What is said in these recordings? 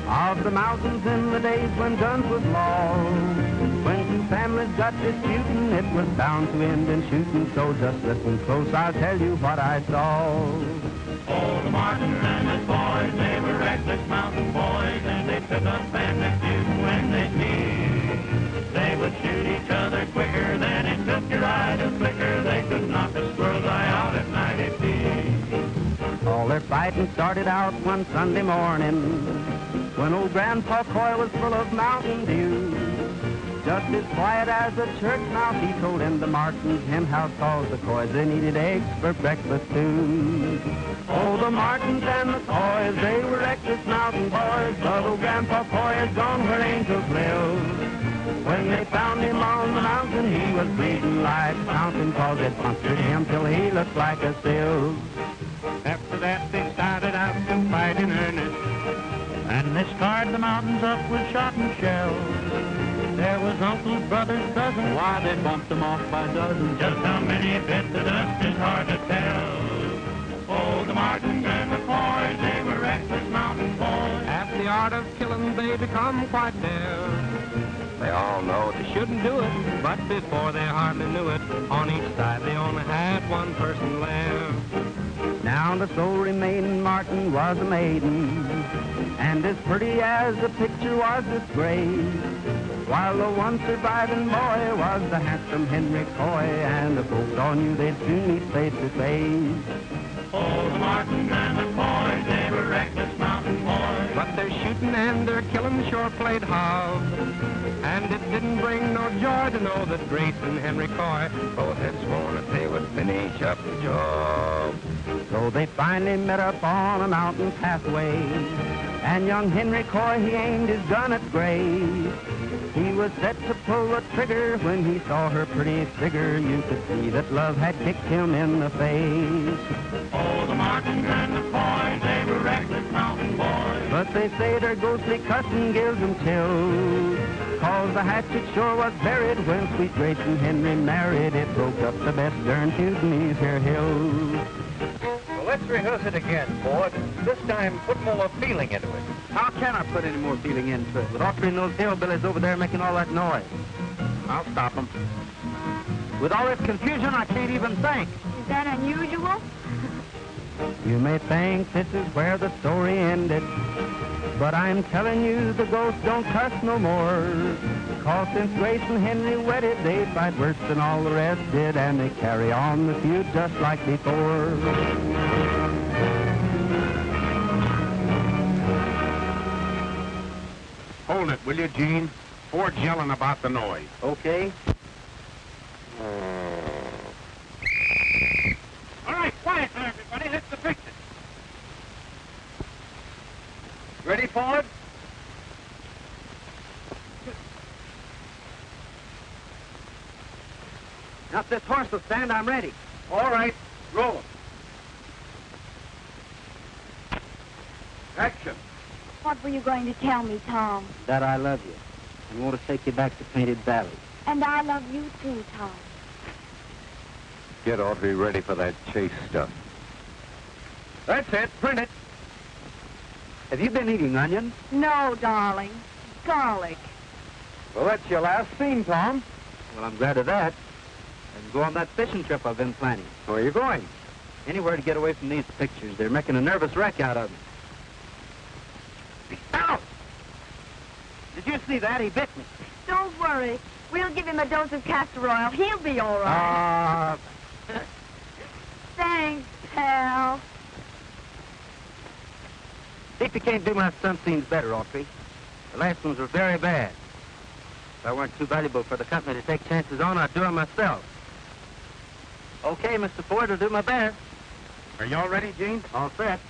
of the mountains in the days when guns was law. When two families got disputing, it was bound to end in shooting. So just listen close, I'll tell you what I saw. Oh, the Martin and his boys, they were reckless mountain boys, and they took up family feuding when they'd meet. They would shoot each other quicker than it took your eye to flicker. They could knock a squirrel's eye out at 90 feet. All their fighting started out one Sunday morning when old Grandpa Coy was full of Mountain Dew. Just as quiet as a church mouse, he told in the Martins hen house calls the Coys they needed eggs for breakfast too. Oh, the Martins and the Coys, they were reckless mountain boys, but old Grandpa Coy is gone where angels live. When they found him on the mountain, he was bleeding like a fountain, cause it punctured him till he looked like a sieve. After that they started out to fight in earnest, and they scarred the mountains up with shot and shell. There was uncles, brothers, cousins, why they bumped them off by dozens. Just how many bit the dust is hard to tell. Oh, the Martins and the Coys, they were reckless mountain boys. After the art of killing, they become quite dare. They all know they shouldn't do it, but before they hardly knew it, on each side they only had one person left. Now the sole remaining Martin was a maiden, and as pretty as the picture was disgraced, while the one surviving boy was the handsome Henry Coy, and the folks all knew they'd soon meet face to face. Oh, the Martins and the Coys, they were reckless mountain boys. But their shooting and their killing sure played hob, and it didn't bring no joy to know that Grace and Henry Coy both had sworn that they would finish up the job. So they finally met up on a mountain pathway, and young Henry Coy, he aimed his gun at Grace. He was set to pull the trigger when he saw her pretty figure. You could see that love had kicked him in the face. Oh, the Martins and the Coys, they were reckless mountain boys. But they say their ghostly cussing gives them chills, cause the hatchet sure was buried when sweet Grace and Henry married. It broke up the best darn feud in these here hills. Well, let's rehearse it again, Ford. This time, put more feeling into it. How can I put any more feeling into it with Autry and those hillbillies over there making all that noise? I'll stop them. With all this confusion, I can't even think. Is that unusual? You may think this is where the story ended, but I'm telling you the ghosts don't cuss no more. Cause since Grace and Henry wedded, they fight worse than all the rest did, and they carry on the feud just like before. Hold it, will you, Gene? Ford's yelling about the noise. Okay. All right, quiet there, everybody. Let's fix it. Ready, Ford? Now, if this horse will stand, I'm ready. All right, roll 'em. Action. What were you going to tell me, Tom? That I love you and want to take you back to Painted Valley. And I love you too, Tom. Get Autry ready for that chase stuff. That's it. Print it. Have you been eating onions? No, darling. Garlic. Well, that's your last scene, Tom. Well, I'm glad of that. I can go on that fishing trip I've been planning. Where are you going? Anywhere to get away from these pictures. They're making a nervous wreck out of me. Ow! Did you see that? He bit me. Don't worry. We'll give him a dose of castor oil. He'll be all right. Thanks, pal. See if you can't do my stunt scenes better, Autry. The last ones were very bad. If I weren't too valuable for the company to take chances on, I'd do them myself. Okay, Mr. Ford, I'll do my best. Are you all ready, Gene? All set.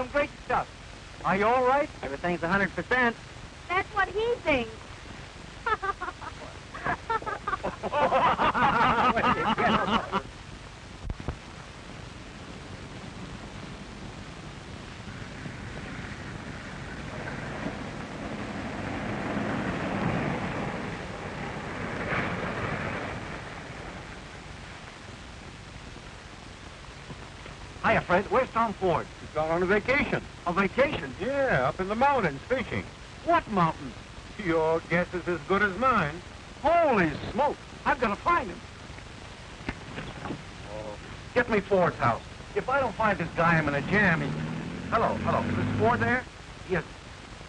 Tom. Great stuff. Are you all right? Everything's 100%. That's what he thinks. Hiya, Fred. Where's Tom Ford? He's gone on a vacation. On vacation? Yeah, up in the mountains fishing. What mountains? Your guess is as good as mine. Holy smoke. I've got to find him. Get me Ford's house. If I don't find this guy, I'm in a jam. Hello. Is this Ford there? Yes.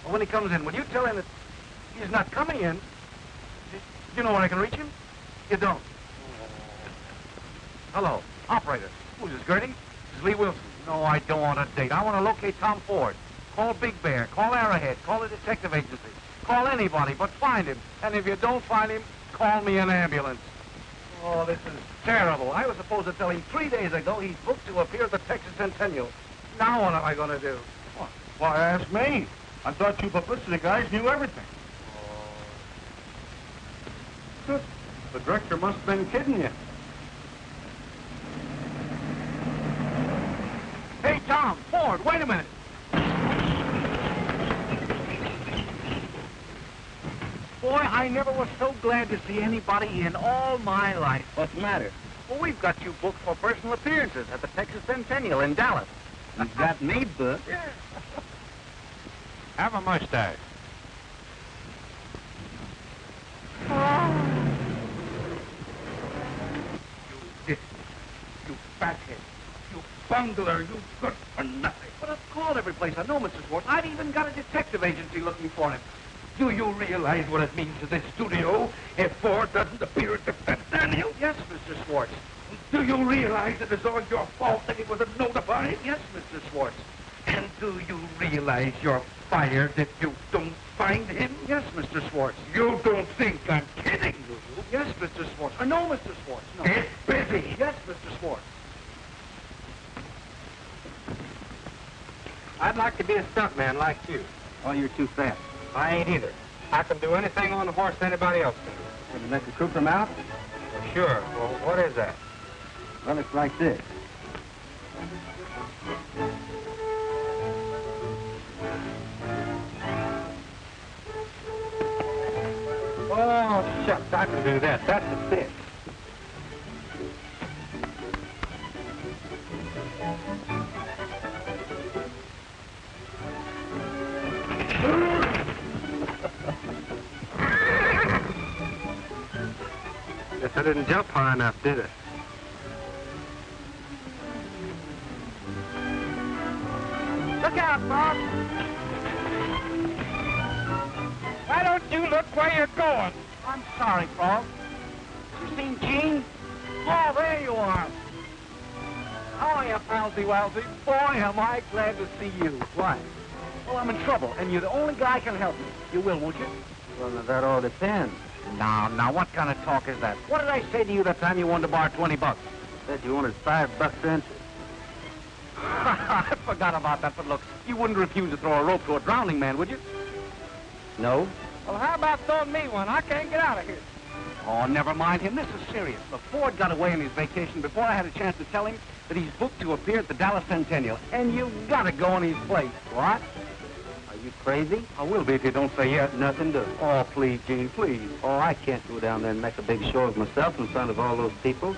Well, when he comes in, will you tell him that he's not coming in? You know where I can reach him? You don't. Hello. Operator. Who's this, Gertie? This is Lee Wilson. No, I don't want a date. I want to locate Tom Ford. Call Big Bear. Call Arrowhead. Call the detective agency. Call anybody, but find him. And if you don't find him, call me an ambulance. Oh, this is terrible. I was supposed to tell him 3 days ago he's booked to appear at the Texas Centennial. Now what am I going to do? Why, ask me. I thought you publicity guys knew everything. The director must have been kidding you. Hey, Tom, Ford, wait a minute. Boy, I never was so glad to see anybody in all my life. What's the matter? Well, we've got you booked for personal appearances at the Texas Centennial in Dallas. You've got me booked. Yeah. Have a mustache. You fathead. You bungler. You good for nothing. But I've called every place I know, Mr. Schwartz. I've even got a detective agency looking for him. Do you realize what it means to this studio if Ford doesn't appear at the Centennial? Yes, Mr. Schwartz. Do you realize it is all your fault that he wasn't notified? Yes, Mr. Schwartz. And do you realize you're fired if you don't find him? Yes, Mr. Schwartz. You don't think I'm kidding, do you? Yes, Mr. Schwartz. No, Mr. Schwartz. No. Get busy. Yes, Mr. Schwartz. I'd like to be a stuntman like you. Oh, you're too fast. I ain't either. I can do anything on the horse anybody else can do. Can you make a crew from out? Well, sure. Well, what is that? Well, it's like this. Oh, shucks, I can do that. That's a fit. Guess I didn't jump high enough, did I? Look out, Bob. Why don't you look where you're going? I'm sorry, Paul. You seen Gene? Oh, there you are. How are you, Palsy Walsy? Boy, am I glad to see you. Why? Well, I'm in trouble, and you're the only guy who can help me. You will, won't you? Well, now, that all depends. Now, what kind of talk is that? What did I say to you that time you wanted to borrow 20 bucks? Said you wanted $5 entry. I forgot about that, but look, you wouldn't refuse to throw a rope to a drowning man, would you? No? Well, how about throwing me one? I can't get out of here. Oh, never mind him. This is serious. Look, Ford got away on his vacation before I had a chance to tell him that he's booked to appear at the Dallas Centennial, and you've got to go in his place. What? Are you crazy? I will be if you don't say yes. Nothing doing. Oh, please, Gene, please. Oh, I can't go down there and make a big show of myself in front of all those people.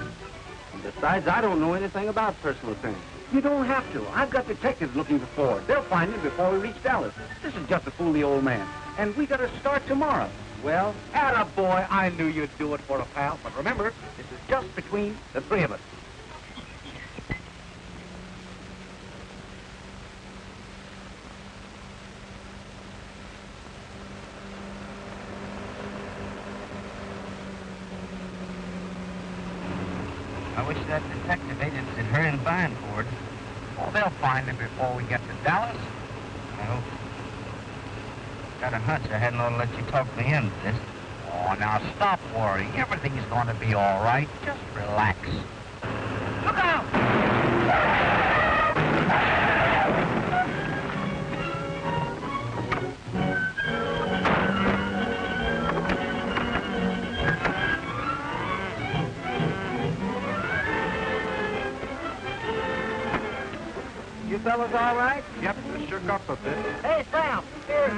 And besides, I don't know anything about personal appearances. You don't have to. I've got detectives looking for Ford. They'll find him before we reach Dallas. This is just to fool the old man. And we got to start tomorrow. Well, attaboy, I knew you'd do it for a pal. But remember, this is just between the three of us. I wish that detective agency would hurry and find Ford. Oh, they'll find him before we get to Dallas. I hope. Got a hunch I hadn't ought to let you talk me into this. Oh, now stop worrying. Everything's going to be all right. Just relax. Look out! fellas all right? Yep, shook up a bit. Hey, Sam, here.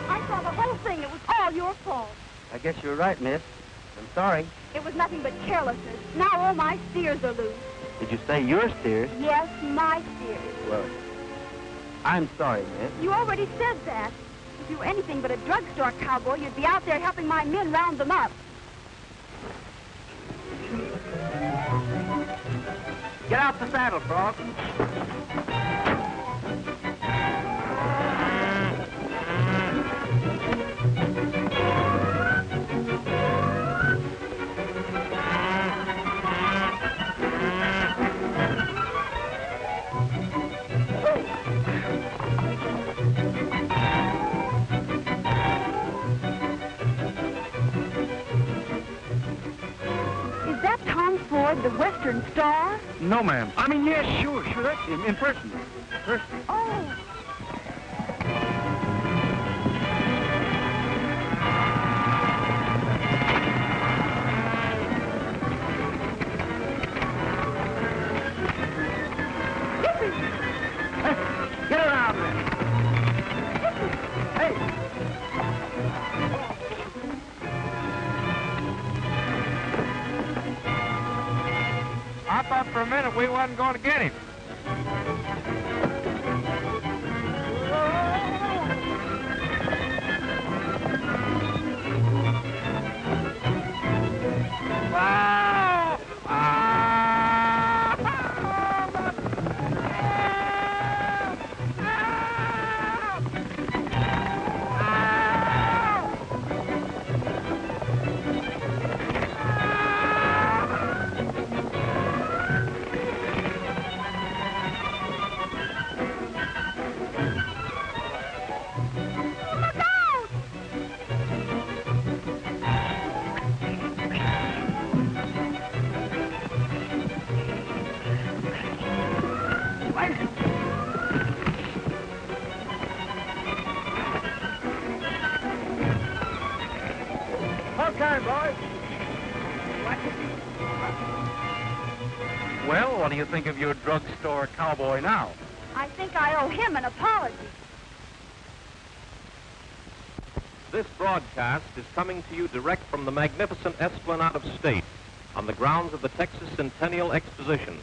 I saw the whole thing. It was all your fault. I guess you're right, miss. I'm sorry. It was nothing but carelessness. Now all my steers are loose. Did you say your steers? Yes, my steers. Well, I'm sorry, miss. You already said that. If you were anything but a drugstore cowboy, you'd be out there helping my men round them up. Get out the saddle, Frog. The Western Star? No, ma'am. I mean, yes, sure, that's him, in person. Oh. Get around there. Hey. I thought for a minute we wasn't going to get him. Well, what do you think of your drugstore cowboy now? I think I owe him an apology. This broadcast is coming to you direct from the magnificent Esplanade of State on the grounds of the Texas Centennial Exposition,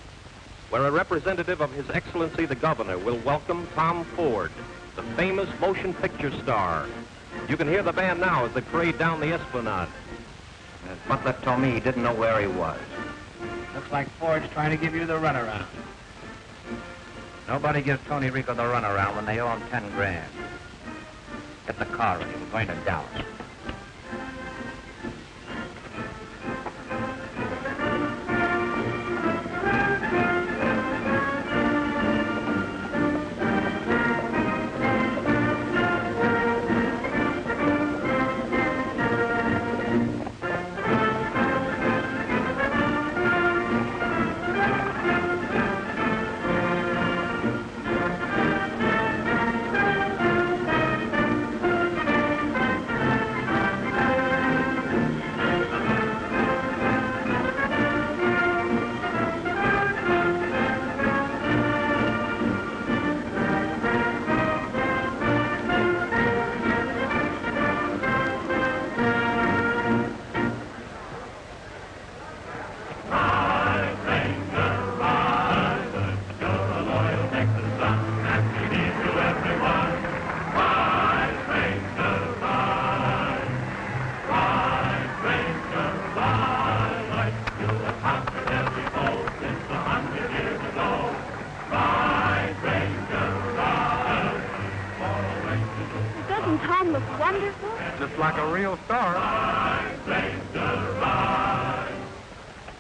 where a representative of His Excellency the Governor will welcome Tom Ford, the famous motion picture star. You can hear the band now as they parade down the Esplanade. Butler told me he didn't know where he was. Looks like Ford's trying to give you the runaround. Nobody gives Tony Rico the runaround when they owe him 10 grand. Get the car ready. We're going to Dallas. Just like a real star. Ride, Ranger, ride.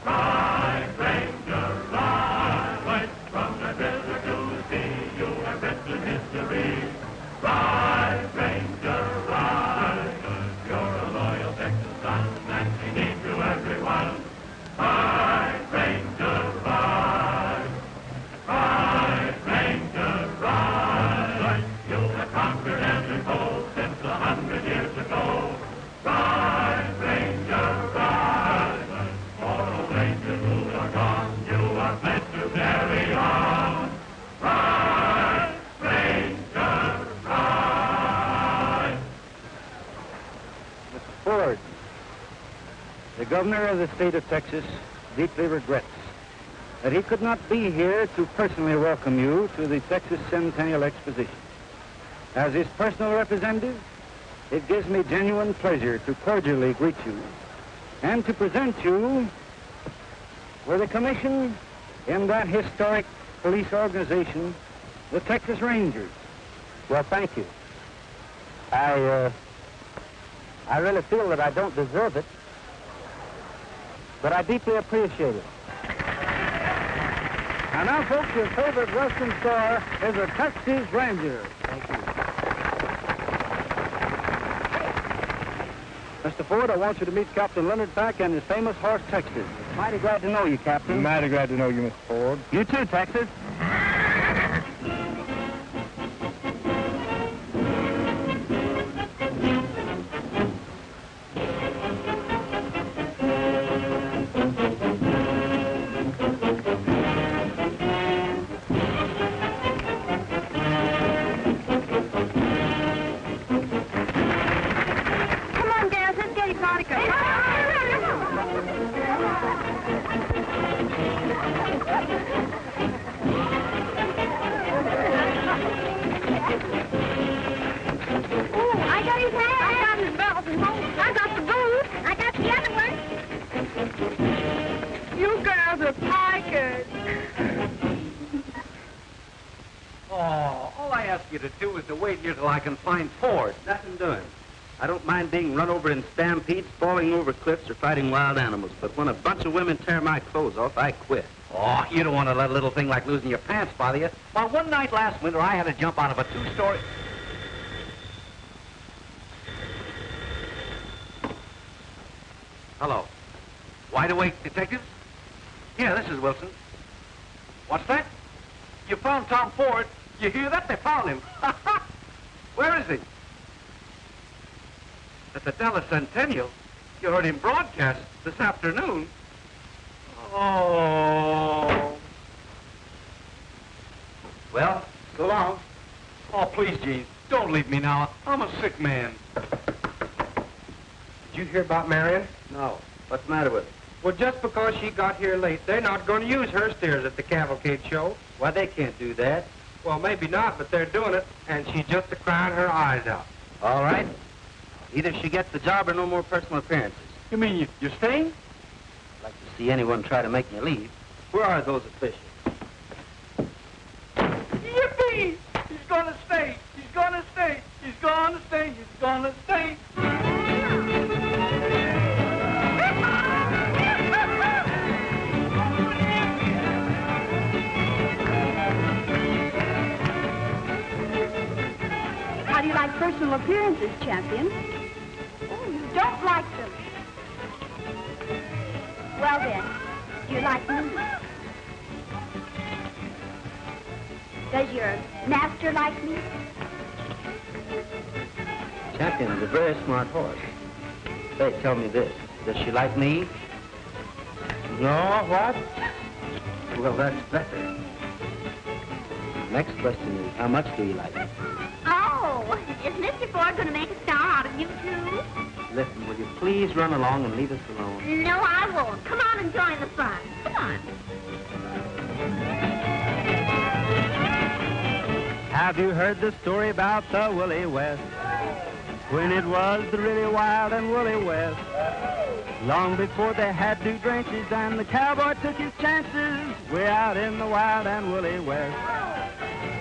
Ride, Ranger, ride. Right from the river to the sea, you have written history. Ride, Ranger, ride. You're a loyal Texas son, and we need you, everyone. Ride, Ranger, ride. Ride, Ranger, ride. You have conquered governor of the state of Texas deeply regrets that he could not be here to personally welcome you to the Texas Centennial Exposition. As his personal representative, it gives me genuine pleasure to cordially greet you and to present you with a commission in that historic police organization, the Texas Rangers. Well, thank you. I really feel that I don't deserve it, but I deeply appreciate it. And now, folks, your favorite Western star is a Texas Ranger. Thank you. Mr. Ford, I want you to meet Captain Leonard Pack and his famous horse, Texas. Mighty glad to know you, Captain. Mighty glad to know you, Mr. Ford. You too, Texas. I can find Ford. Nothing doing. I don't mind being run over in stampedes, falling over cliffs, or fighting wild animals, but when a bunch of women tear my clothes off, I quit. Oh, you don't want to let a little thing like losing your pants bother you. Well, one night last winter, I had to jump out of a two-story... Hello. Wide awake detectives? Yeah, this is Wilson. What's that? You found Tom Ford. You hear that? They found him. Where is he? At the Dallas Centennial. You heard him broadcast this afternoon. Oh. Well, so long. Oh, please, Gene, don't leave me now. I'm a sick man. Did you hear about Marion? No. What's the matter with her? Well, just because she got here late, they're not going to use her steers at the cavalcade show. Why, they can't do that. Well, maybe not, but they're doing it, and she's just crying her eyes out. All right. Either she gets the job or no more personal appearances. You mean you're staying? I'd like to see anyone try to make me leave. Where are those officials? Yippee! He's gonna stay. He's gonna stay. He's gonna stay. He's gonna stay. How do you like personal appearances, champion? Oh, you don't like them. Well then, do you like me? Does your master like me? Champion's a very smart horse. Say, tell me this. Does she like me? No, what? Well, that's better. Next question is, how much do you like me? Oh, is Mr. Ford going to make a star out of you, too? Listen, will you please run along and leave us alone? No, I won't. Come on and join the fun. Come on. Have you heard the story about the Woolly West? When it was the really wild and woolly West. Long before they had new drenches and the cowboy took his chances. Way out in the wild and woolly West.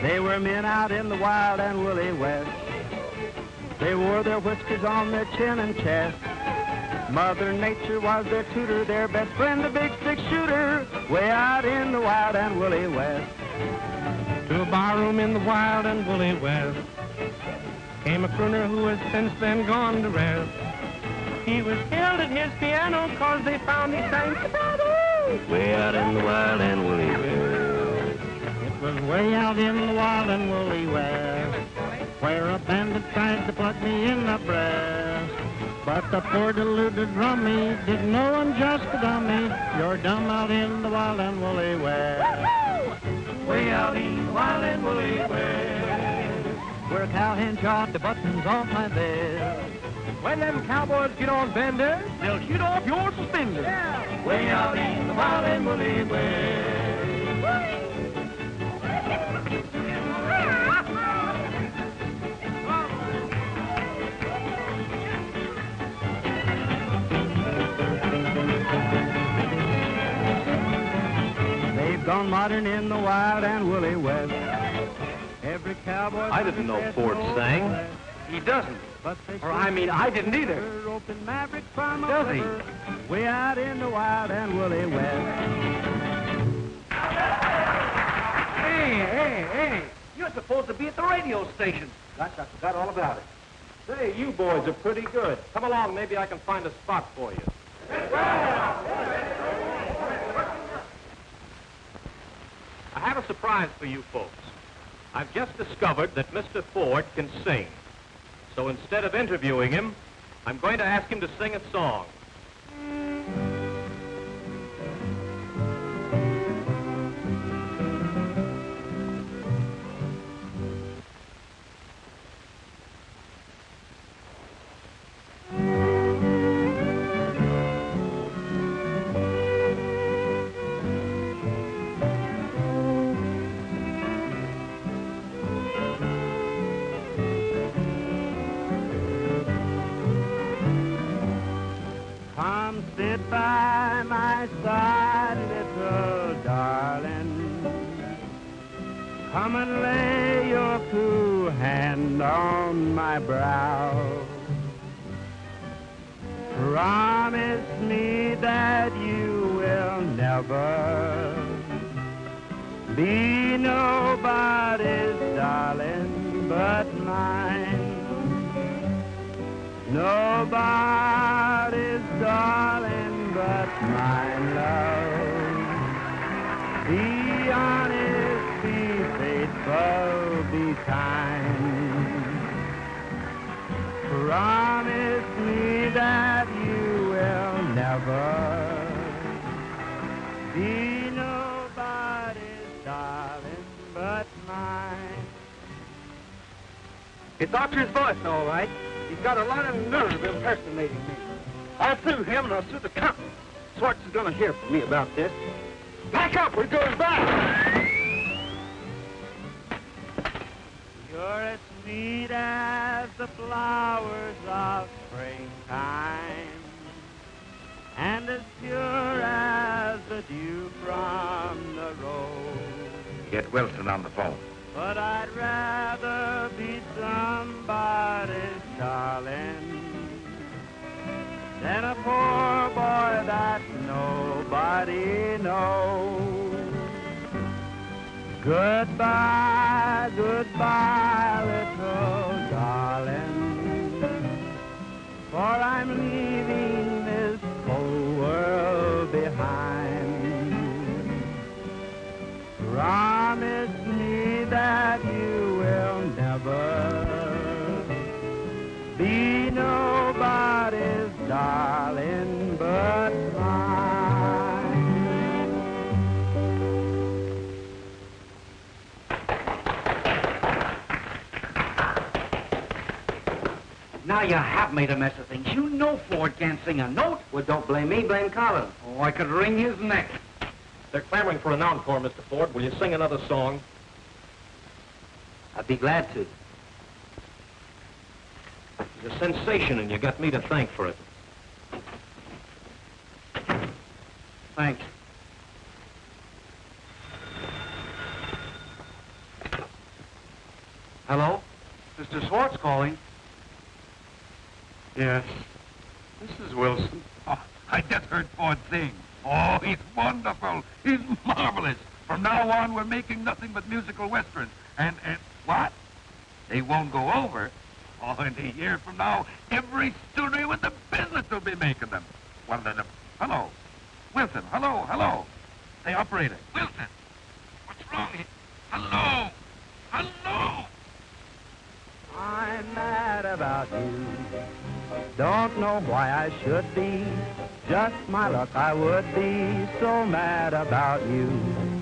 They were men out in the wild and woolly West. They wore their whiskers on their chin and chest. Mother Nature was their tutor, their best friend, a big six-shooter. Way out in the wild and woolly West. To a barroom in the wild and woolly West came a crooner who has since then gone to rest. He was killed at his piano cause they found he sang way out in the wild and woolly West. It was way out in the wild and woolly West where a bandit tried to plug me in the breast. But the poor deluded rummy didn't know I'm just a dummy. You're dumb out in the wild and woolly West. Way out in the wild and woolly West where a cowhand shot the buttons off my vest. When them cowboys get on benders, they'll shoot off your suspenders. Yeah. Way out in the wild and woolly west. They've gone modern in the wild and woolly west. Every cowboy... I didn't know Ford sang. He doesn't. Or, I mean, I didn't either. Does he? Way out in the wild and woolly west. Hey. You're supposed to be at the radio station. Gosh, I forgot all about it. Say, you boys are pretty good. Come along, maybe I can find a spot for you. I have a surprise for you folks. I've just discovered that Mr. Ford can sing. So instead of interviewing him, I'm going to ask him to sing a song. By my side, little darling, come and lay your cool hand on my brow. Promise me that you will never be nobody's darling but mine. Nobody's darling but mine, love. Be honest, be faithful, be kind. Promise me that you will never be nobody's darling but mine. It's Autry's voice, all right. He's got a lot of nerve impersonating me. I'll sue him and I'll sue the company. Swartz is going to hear from me about this. Pack up, we're going back. You're as sweet as the flowers of springtime, and as pure as the dew from the rose. Get Wilson on the phone. But I'd rather be somebody's darling than a poor boy that nobody knows. Goodbye, goodbye, little darling, for I'm leaving this whole world behind. Promise me that you will never be nobody's darling but mine. Now you have made a mess of things. You know Ford can't sing a note. Well, don't blame me, blame Collins. Oh, I could wring his neck. They're clamoring for an encore, Mr. Ford. Will you sing another song? I'd be glad to. It's a sensation, and you got me to thank for it. Thanks. Hello? Mr. Swartz calling. Yes. This is Wilson. Oh, I just heard Ford sing. Oh, he's wonderful. He's marvelous. From now on, we're making nothing but musical westerns. And what? They won't go over. Oh, in a year from now, every studio in the business will be making them. Well, then, hello. Wilson, hello. Hey, operator. Wilson. What's wrong here? Hello. I'm mad about you. Don't know why I should be. Just my luck, I would be so mad about you.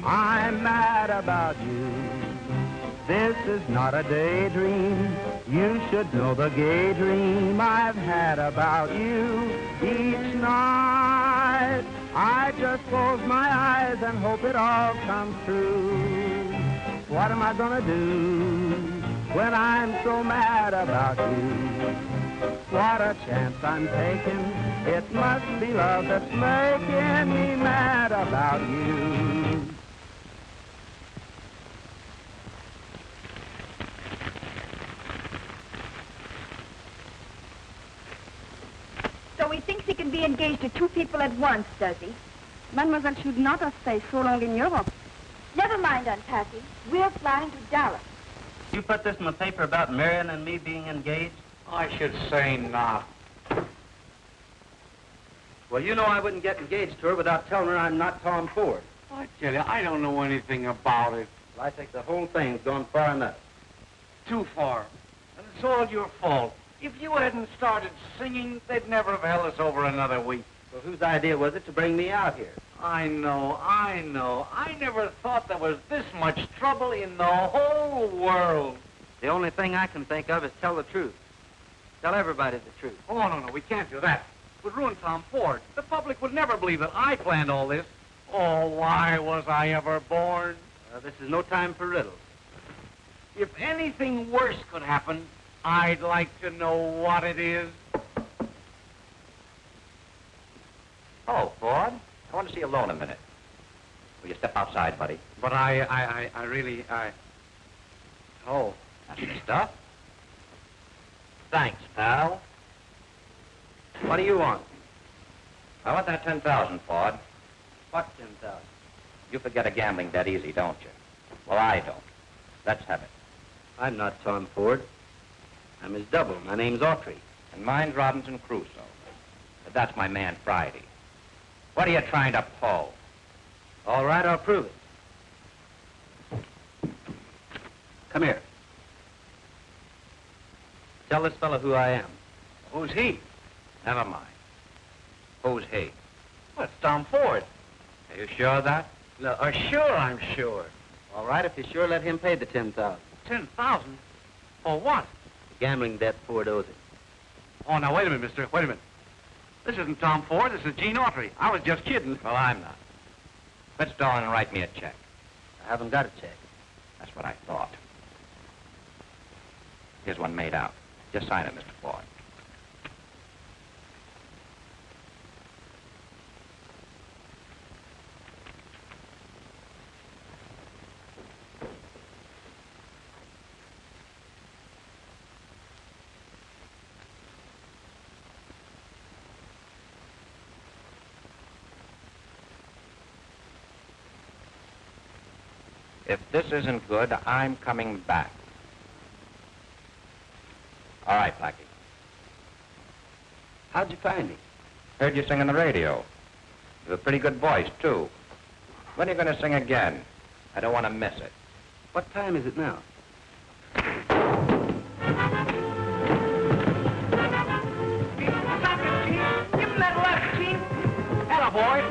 I'm mad about you. This is not a daydream. You should know the gay dream I've had about you each night. I just close my eyes and hope it all comes true. What am I gonna do when I'm so mad about you? What a chance I'm taking. It must be love that's making me mad about you. So he thinks he can be engaged to two people at once, does he? Mademoiselle should not have stayed so long in Europe. Never mind, Aunt Patty. We're flying to Dallas. You put this in the paper about Marion and me being engaged? I should say not. Well, you know I wouldn't get engaged to her without telling her I'm not Tom Ford. I tell you, I don't know anything about it. Well, I think the whole thing's gone far enough. Too far. And it's all your fault. If you hadn't started singing, they'd never have held us over another week. Well, whose idea was it to bring me out here? I know. I never thought there was this much trouble in the whole world. The only thing I can think of is tell the truth. Tell everybody the truth. Oh, no, we can't do that. It would ruin Tom Ford. The public would never believe that I planned all this. Oh, why was I ever born? This is no time for riddles. If anything worse could happen, I'd like to know what it is. Oh, Ford, I want to see you alone a minute. Will you step outside, buddy? But I really. Oh, that's the stuff. Thanks, pal. What do you want? I want that 10,000, Ford. What 10,000? You forget a gambling that easy, don't you? Well, I don't. Let's have it. I'm not Tom Ford. I'm his double. My name's Autry. And mine's Robinson Crusoe. But that's my man, Friday. What are you trying to pull? All right, I'll prove it. Come here. Tell this fellow who I am. Who's he? Never mind. Who's he? Well, it's Tom Ford. Are you sure of that? No, sure, I'm sure. All right, if you're sure, let him pay the 10,000. 10,000? For what? The gambling debt Ford owes him. Oh, now, wait a minute, mister. Wait a minute. This isn't Tom Ford. This is Gene Autry. I was just kidding. Well, I'm not. Let's down and write me a check. I haven't got a check. That's what I thought. Here's one made out. Just sign it, Mr. Ford. If this isn't good, I'm coming back. All right, Blackie. How'd you find me? Heard you sing on the radio. You have a pretty good voice, too. When are you going to sing again? I don't want to miss it. What time is it now? Stop it, Chief. Give him that left, Chief. Hello, boy.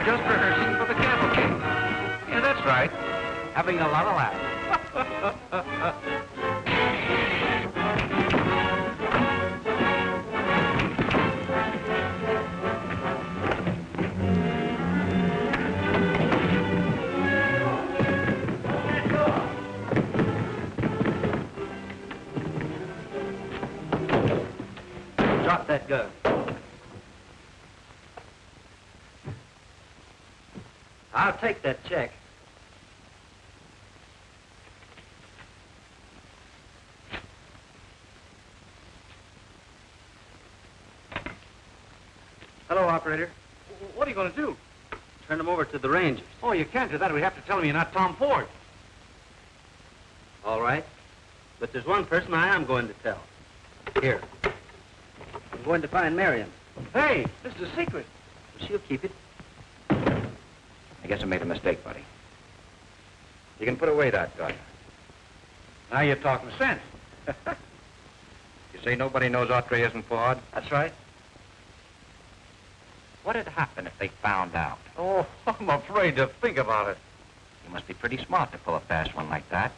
Just rehearsing for the cavalcade. Yeah, that's right. Having a lot of laughs. Drop that gun. I'll take that check. Hello, operator. What are you going to do? Turn them over to the Rangers. Oh, you can't do that. We have to tell him you're not Tom Ford. All right. But there's one person I am going to tell. Here. I'm going to find Marion. Hey, this is a secret. She'll keep it. I guess I made a mistake, buddy. You can put away that gun. Now you're talking sense. You say nobody knows Autry isn't Ford? That's right. What'd happen if they found out? Oh, I'm afraid to think about it. You must be pretty smart to pull a fast one like that.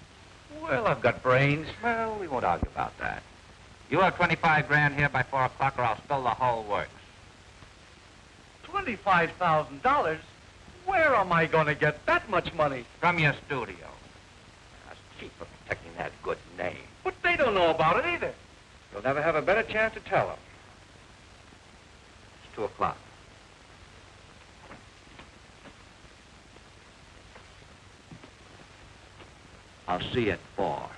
Well, I've got brains. Well, we won't argue about that. You have 25 grand here by 4 o'clock or I'll spill the whole works. $25,000? Where am I going to get that much money? From your studio. That's cheap for protecting that good name. But they don't know about it either. You'll never have a better chance to tell them. It's 2 o'clock. I'll see you at 4.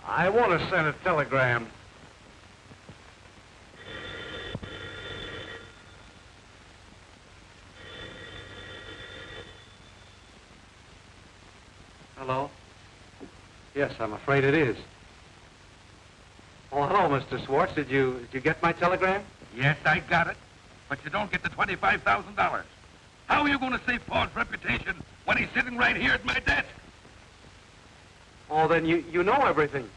I want to send a telegram. Hello? Yes, I'm afraid it is. Oh, hello, Mr. Swartz. Did you get my telegram? Yes, I got it. But you don't get the $25,000. How are you going to save Ford's reputation when he's sitting right here at my desk? Oh, then you know everything.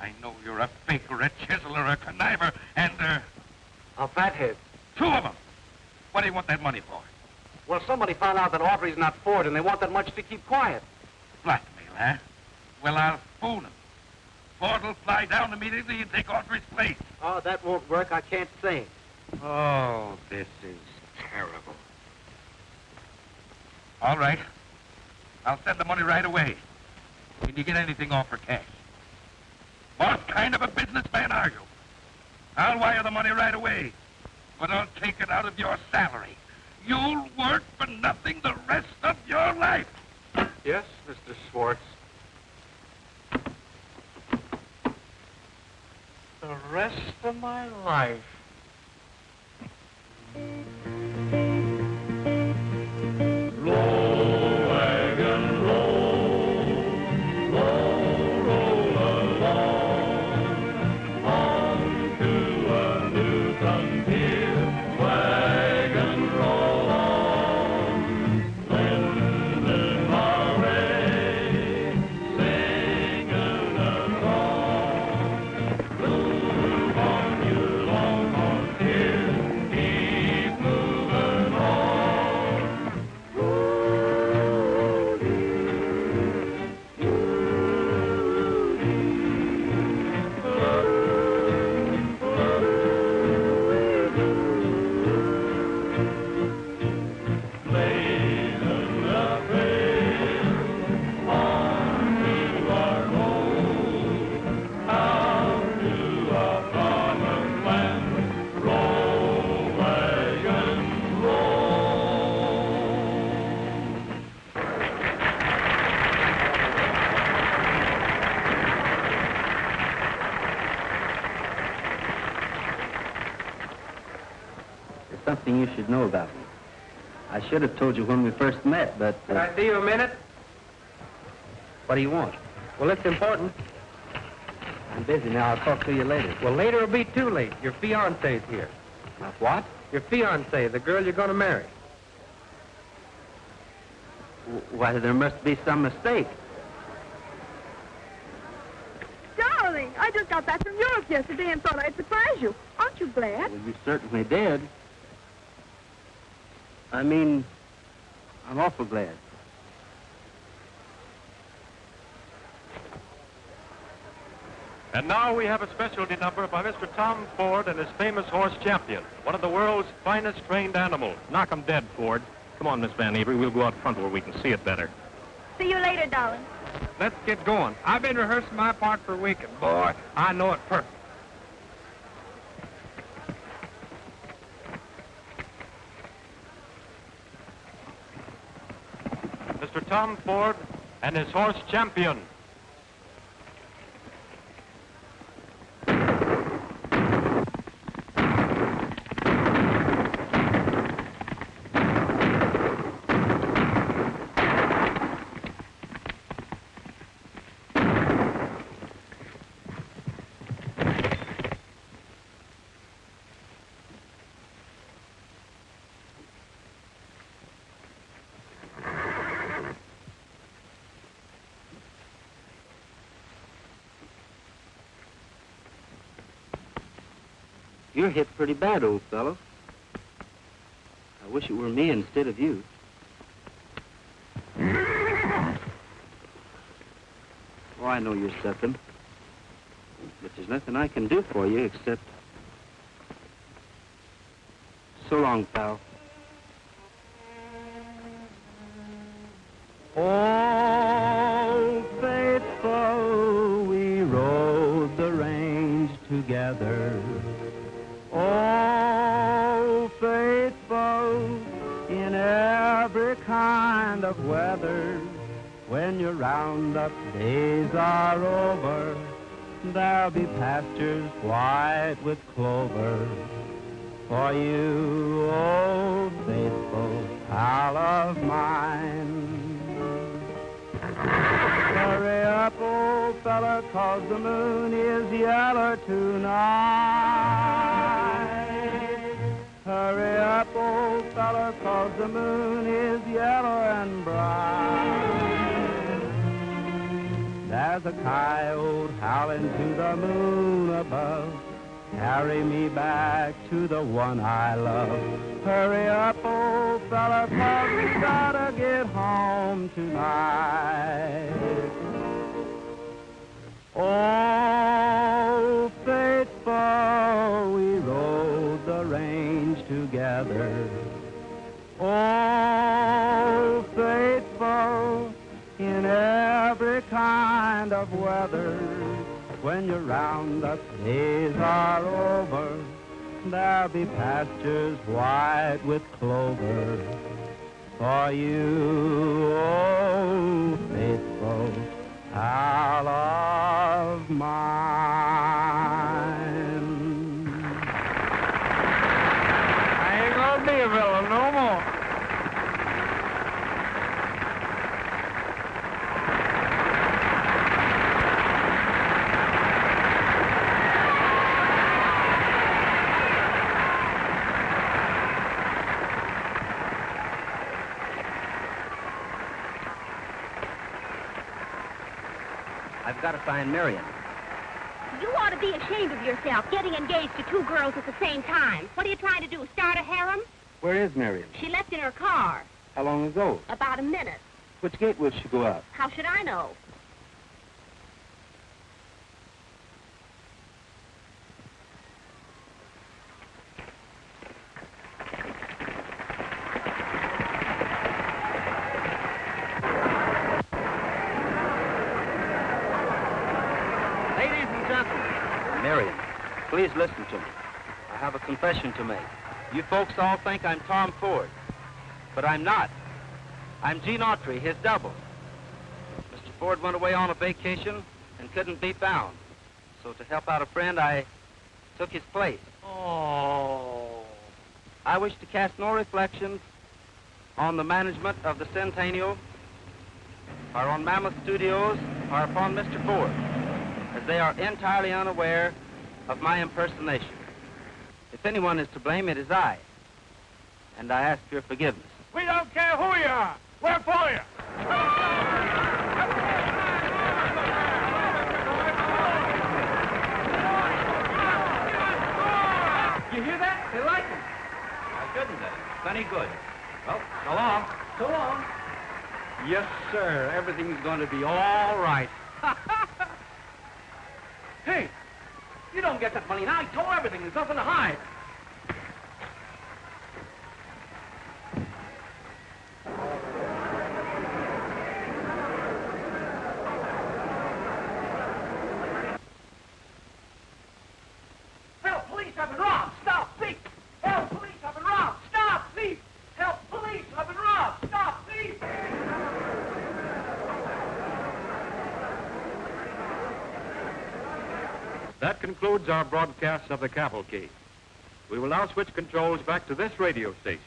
I know you're a faker, a chiseler, a conniver, and, A fathead. 2 of them. What do you want that money for? Well, somebody found out that Autry's not Ford, and they want that much to keep quiet. Blackmail, huh? Well, I'll fool him. Ford will fly down immediately and take Autry's place. Oh, that won't work. I can't say. Oh, this is terrible. All right. I'll send the money right away. Can you get anything off for cash? What kind of a businessman are you? I'll wire the money right away, but I'll take it out of your salary. You'll work for nothing the rest of your life. Yes, Mr. Swartz. The rest of my life. Something you should know about me. I should have told you when we first met, but... Can I see you a minute? What do you want? Well, it's important. I'm busy now. I'll talk to you later. Well, later it'll be too late. Your fiancée's here. Now, what? Your fiancée, the girl you're going to marry. Why, there must be some mistake. Darling, I just got back from Europe yesterday and thought I'd surprise you. Aren't you glad? Well, you certainly did. I mean, I'm awful glad. And now we have a specialty number by Mr. Tom Ford and his famous horse Champion, one of the world's finest trained animals. Knock 'em dead, Ford. Come on, Miss Van Avery. We'll go out front where we can see it better. See you later, darling. Let's get going. I've been rehearsing my part for a week, and boy, I know it perfect. Mr. Tom Ford and his horse Champion. You're hit pretty bad, old fellow. I wish it were me instead of you. Oh, I know you're suffering. But there's nothing I can do for you except... So long, pal. Oh, faithful, we rode the range together. Oh, faithful, in every kind of weather. When your roundup days are over, there'll be pastures white with clover. For you, oh, faithful pal of mine. Hurry up, old fella, 'cause the moon is yellow tonight. Hurry up, old fella, 'cause the moon is yellow and bright. There's a coyote howling to the moon above. Carry me back to the one I love. Hurry up, old fella, 'cause we gotta get home tonight. Oh, faithful, we rode the range together. Oh, faithful, in every kind of weather. When your roundup days are over, there'll be pastures white with clover. For you, oh, faithful pal of mine. I ain't gonna be a villain no more. I've got to find Marion. You ought to be ashamed of yourself, getting engaged to two girls at the same time. What are you trying to do, start a harem? Where is Marion? She left in her car. How long ago? About a minute. Which gate will she go out? How should I know? Marion, please listen to me. I have a confession to make. You folks all think I'm Tom Ford, but I'm not. I'm Gene Autry, his double. Mr. Ford went away on a vacation and couldn't be found. So to help out a friend, I took his place. Oh. I wish to cast no reflections on the management of the Centennial, or on Mammoth Studios, or upon Mr. Ford, as they are entirely unaware of my impersonation. If anyone is to blame, it is I, and I ask your forgiveness. We don't care who you are. We're for you. You hear that? They like it. Why shouldn't they? Plenty good. Well, so long. So long. Yes, sir. Everything's going to be all right. Hey, you don't get that money now. I told everything. There's nothing to hide. Help, police, I've been robbed. Stop, thief. Help, police, I've been robbed. Stop, thief. Help, police, I've been robbed. Stop, thief. That concludes our broadcast of the cavalcade. We will now switch controls back to this radio station.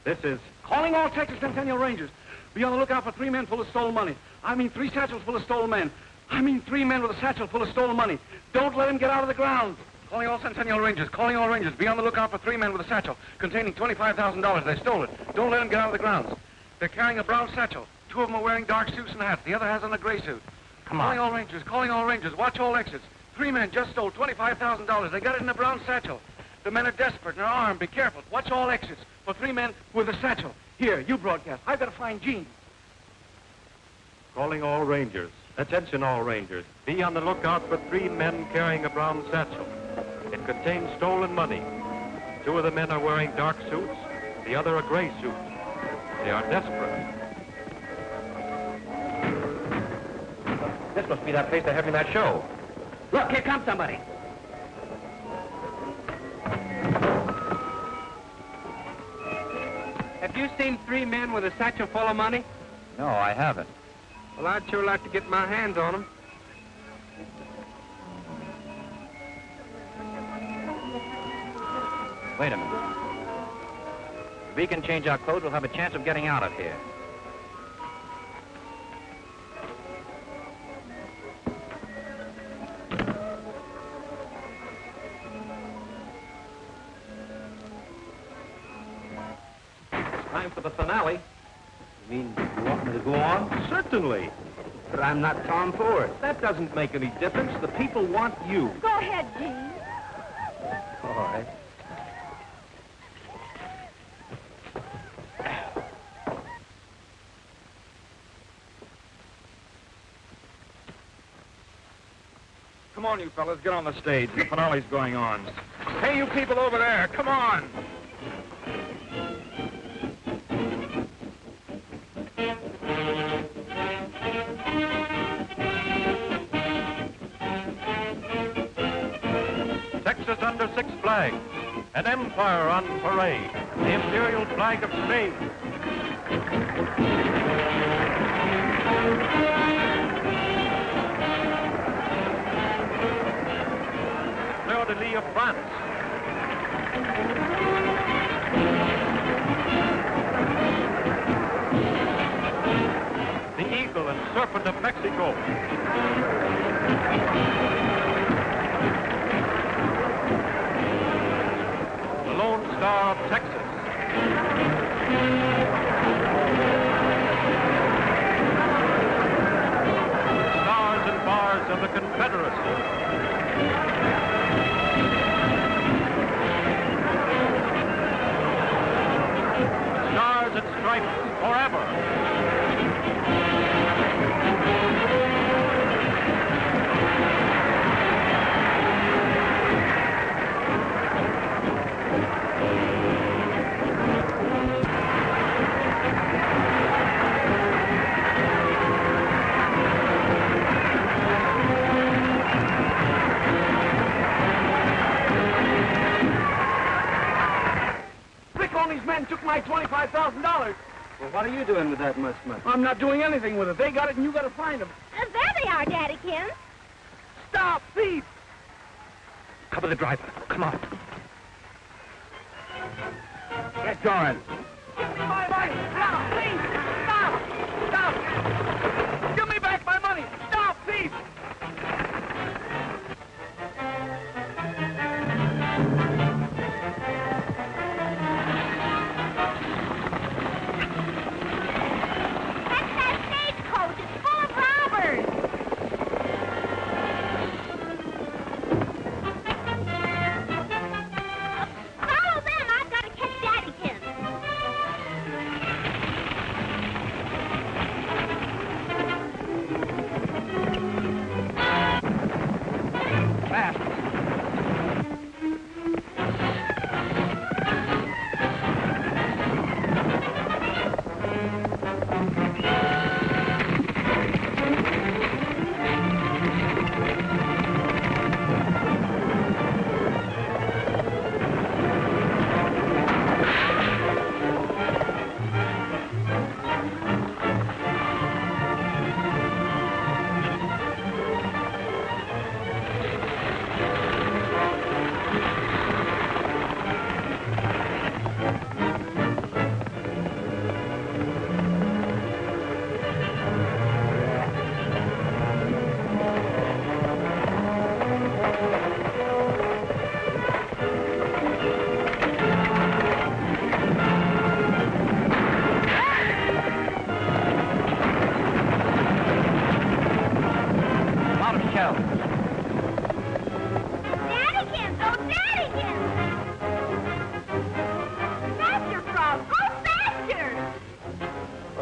This is... Calling all Texas Centennial Rangers. Be on the lookout for 3 men full of stolen money. I mean 3 satchels full of stolen men. I mean 3 men with a satchel full of stolen money. Don't let him get out of the ground. Calling all Centennial Rangers. Calling all Rangers. Be on the lookout for 3 men with a satchel containing $25,000. They stole it. Don't let him get out of the grounds. They're carrying a brown satchel. 2 of them are wearing dark suits and hats. The other has on a gray suit. Come on. Calling all Rangers. Calling all Rangers. Watch all exits. 3 men just stole $25,000. They got it in a brown satchel. The men are desperate and are armed. Be careful. Watch all exits. For 3 men with a satchel. Here, you broadcast. I've got to find Gene. Calling all Rangers. Attention all Rangers. Be on the lookout for 3 men carrying a brown satchel. It contains stolen money. 2 of the men are wearing dark suits, the other a gray suit. They are desperate. This must be that place they're having that show. Look, here comes somebody. Have you seen 3 men with a satchel full of money? No, I haven't. Well, I'd sure like to get my hands on them. Wait a minute. If we can change our clothes, we'll have a chance of getting out of here. Time for the finale. You mean you want me to go on? Certainly. But I'm not Tom Ford. That doesn't make any difference. The people want you. Go ahead, Gene. All right. Come on, you fellas, get on the stage. The finale's going on. Hey, you people over there, come on. Texas under 6 flags. An empire on parade. The imperial flag of Spain. Fleur-de-lis of France. The eagle and serpent of Mexico. The Lone Star of Texas. Stars and bars of the Confederacy. Stars and stripes forever. These men took my $25,000. Well, what are you doing with that much money? I'm not doing anything with it. They got it, and you got to find them. There they are, Daddykins. Stop, thief! Cover the driver. Come on. Get going. Give me my money. Stop, thief! Stop! Stop! Give me back my money. Stop, thief!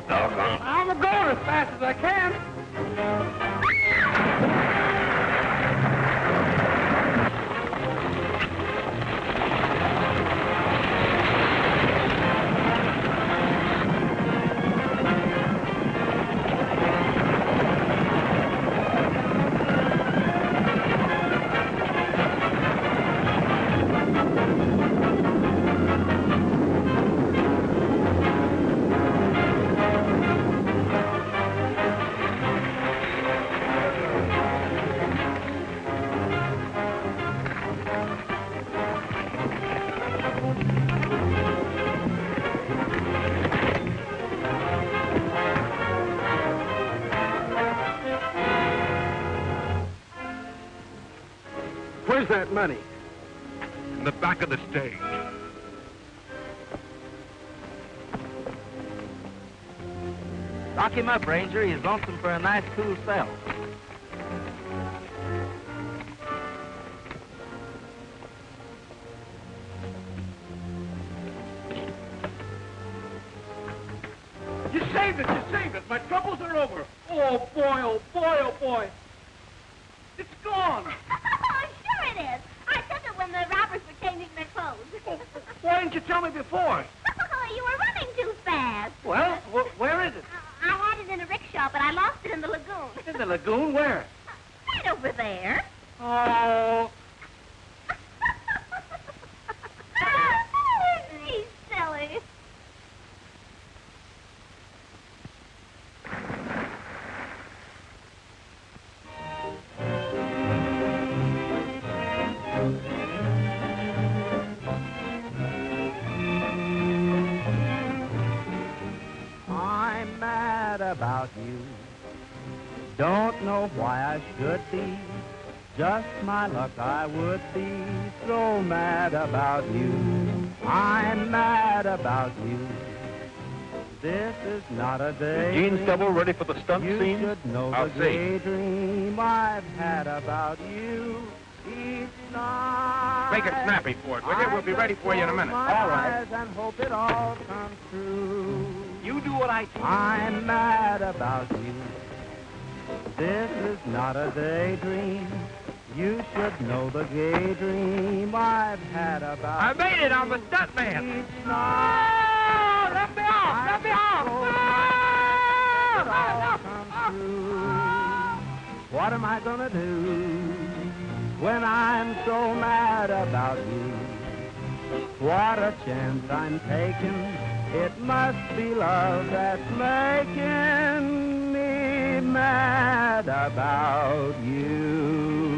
Doggone. I'm going as fast as I can. Where's that money? In the back of the stage. Lock him up, Ranger. He's lonesome for a nice, cool cell. You saved it, you saved it. My troubles are over. Oh, boy, oh, boy, oh, boy. It's gone. Oh, sure it is. I took it when the robbers were changing their clothes. Why didn't you tell me before? Oh, you were running too fast. Well, where is it? I had it in a rickshaw, but I lost it in the lagoon. In the lagoon? Where? Right over there. Oh. He's silly. I'm mad about you. Don't know why I should be. Just my luck I would be so mad about you. I'm mad about you. This is not a day. Gene's double ready for the stunt you scene? should know I'll the see. daydream I've had about you each night. Make it snappy for it, will you? We'll be ready for you in a minute. All right. And hope it all comes true. You do what I do. I'm mad about you. This is not a daydream. You should know the gay dream I've had about I made it. I'm the stuntman. each night. Oh, let me off. Let me off. It all comes true. What am I gonna do when I'm so mad about you? What a chance I'm taking. It must be love that's making me mad about you.